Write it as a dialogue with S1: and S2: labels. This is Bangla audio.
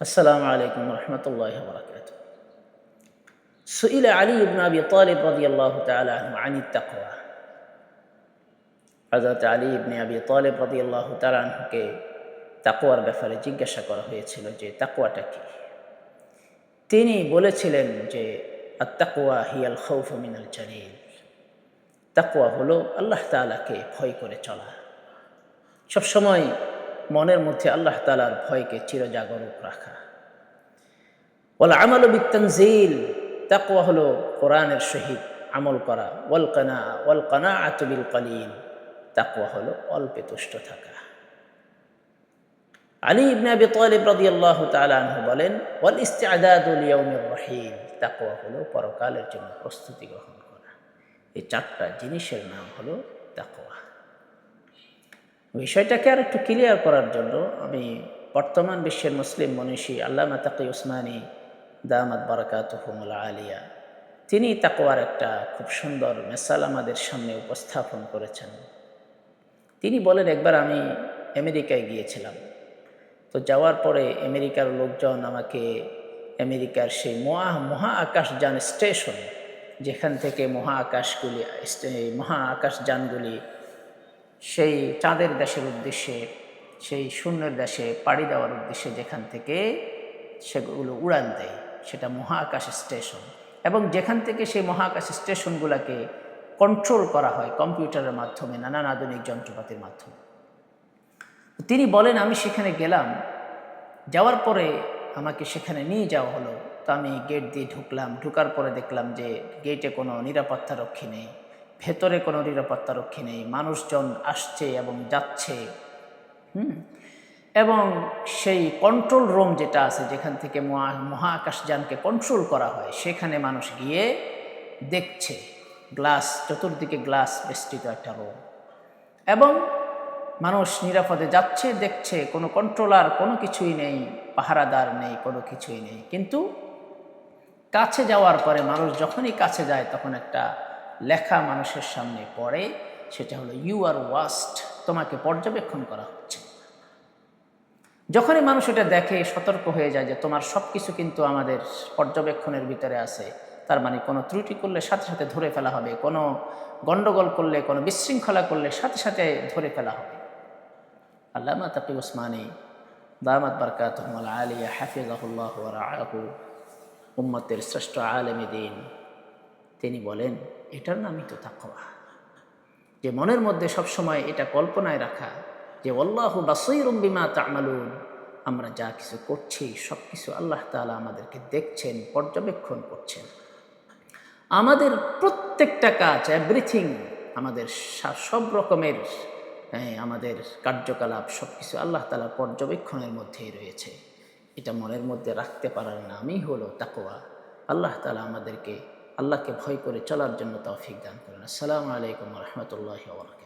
S1: السلام عليكم ورحمة الله وبركاته. سئل علي بن أبي طالب رضي الله تعالى عنه عن التقوى. হযরত আলী ইবনে আবি তালিব রাদিয়াল্লাহু তাআলা আনহুকে তাকওয়ার ব্যাপারে জিজ্ঞাসা করা হয়েছিল যে তাকওয়াটা কি। তিনি বলেছিলেন যে আত-তাকওয়া হিয়াল খাউফু মিনাল জালিল। তাকওয়া হলো আল্লাহ তাআলাকে ভয় করে চলা, সবসময় মনের মধ্যে আল্লাহ তাআলার ভয়কে চিরজাগরুক রাখা। ওয়াল আমালু বিত-তানজিল, তাকওয়া হলো কোরআনের সহিত আমল করা। ওয়াল কানাআতু বিল কলিল, তাকওয়া হলো অল্পে তুষ্ট থাকা। আলী ইবনে আবি তালিব রাদিয়াল্লাহু তাআলা আনহু বলেন, ওয়াল ইস্তিআদাদু লিয়াউমির রহিল, তাকওয়া হলো পরকালের জন্য প্রস্তুতি গ্রহণ করা। এই চারটা জিনিসের নাম হলো তাকওয়া। বিষয়টাকে আর একটু ক্লিয়ার করার জন্য আমি বর্তমান বিশ্বের মুসলিম মনীষী আল্লামা তাকি উসমানী দামাত বারাকাতুহুমুল আলিয়া, তিনি তাকওয়ার একটা খুব সুন্দর মেসাল আমাদের সামনে উপস্থাপন করেছেন। তিনি বলেন, একবার আমি আমেরিকায় গিয়েছিলাম। তো যাওয়ার পরে আমেরিকার লোকজন আমাকে আমেরিকার সেই মহা আকাশযান স্টেশন, যেখান থেকে মহা আকাশযানগুলি সেই চাঁদের দেশের উদ্দেশ্যে, সেই শূন্যের দেশে পাড়ি দেওয়ার উদ্দেশ্যে যেখান থেকে সেগুলো উড়ান দেয়, সেটা মহাকাশ স্টেশন। এবং যেখান থেকে সেই মহাকাশ স্টেশনগুলোকে কন্ট্রোল করা হয় কম্পিউটারের মাধ্যমে, নানান আধুনিক যন্ত্রপাতির মাধ্যমে। তিনি বলেন, আমি সেখানে গেলাম। যাওয়ার পরে আমাকে সেখানে নিয়ে যাওয়া হলো। তো আমি গেট দিয়ে ঢুকলাম। ঢুকার পরে দেখলাম যে গেটে কোনো নিরাপত্তা রক্ষী নেই, ভেতরে কোনো নিরাপত্তা রক্ষী নেই। মানুষজন আসছে এবং যাচ্ছে। এবং সেই কন্ট্রোল রুম যেটা আছে, যেখান থেকে মহাকাশযানকে কন্ট্রোল করা হয়, সেখানে মানুষ গিয়ে দেখছে গ্লাস, চতুর্দিকে গ্লাস বেষ্টিত একটা রুম। এবং মানুষ নিরাপদে যাচ্ছে, দেখছে, কোনো কন্ট্রোলার, কোনো কিছুই নেই, পাহারাদার নেই, কোনো কিছুই নেই। কিন্তু কাছে যাওয়ার পরে মানুষ যখনই কাছে যায়, তখন একটা লেখা মানুষের সামনে পড়ে, সেটা হলো ইউ আর ওয়াচড, তোমাকে পর্যবেক্ষণ করা হচ্ছে। যখনই মানুষ এটা দেখে, সতর্ক হয়ে যায় যে তোমার সব কিছু কিন্তু আমাদের পর্যবেক্ষণের ভিতরে আছে। তার মানে কোনো ত্রুটি করলে সাথে সাথে ধরে ফেলা হবে, কোনো গণ্ডগোল করলে, কোনো বিশৃঙ্খলা করলে সাথে সাথে ধরে ফেলা হবে। আল্লামা তাকি উসমানী দামাত বারাকাতুহুল আলিয়া হাফিজাহুল্লাহু ওয়া রাআহু, উম্মতের শ্রেষ্ঠ আলেমে দ্বীন, তিনি বলেন, এটার নামই তো তাকওয়া। যে মনের মধ্যে সবসময় এটা কল্পনায় রাখা যে আল্লাহু বাসীরুম বিমা তা'মালুন, আমরা যা কিছু করছি সব কিছু আল্লাহ তাআলা আমাদেরকে দেখছেন, পর্যবেক্ষণ করছেন। আমাদের প্রত্যেকটা কাজ, এভরিথিং, আমাদের সব রকমের আমাদের কার্যকলাপ সব কিছু আল্লাহ তাআলার পর্যবেক্ষণের মধ্যেই রয়েছে। এটা মনের মধ্যে রাখতে পারার নামই হলো তাকওয়া। আল্লাহ তাআলা আমাদেরকে আল্লাহকে ভয় করে চলার জন্য তৌফিক দান করেন। আসসালামু আলাইকুম ওয়া রাহমাতুল্লাহি ওয়া বারাকাতুহু।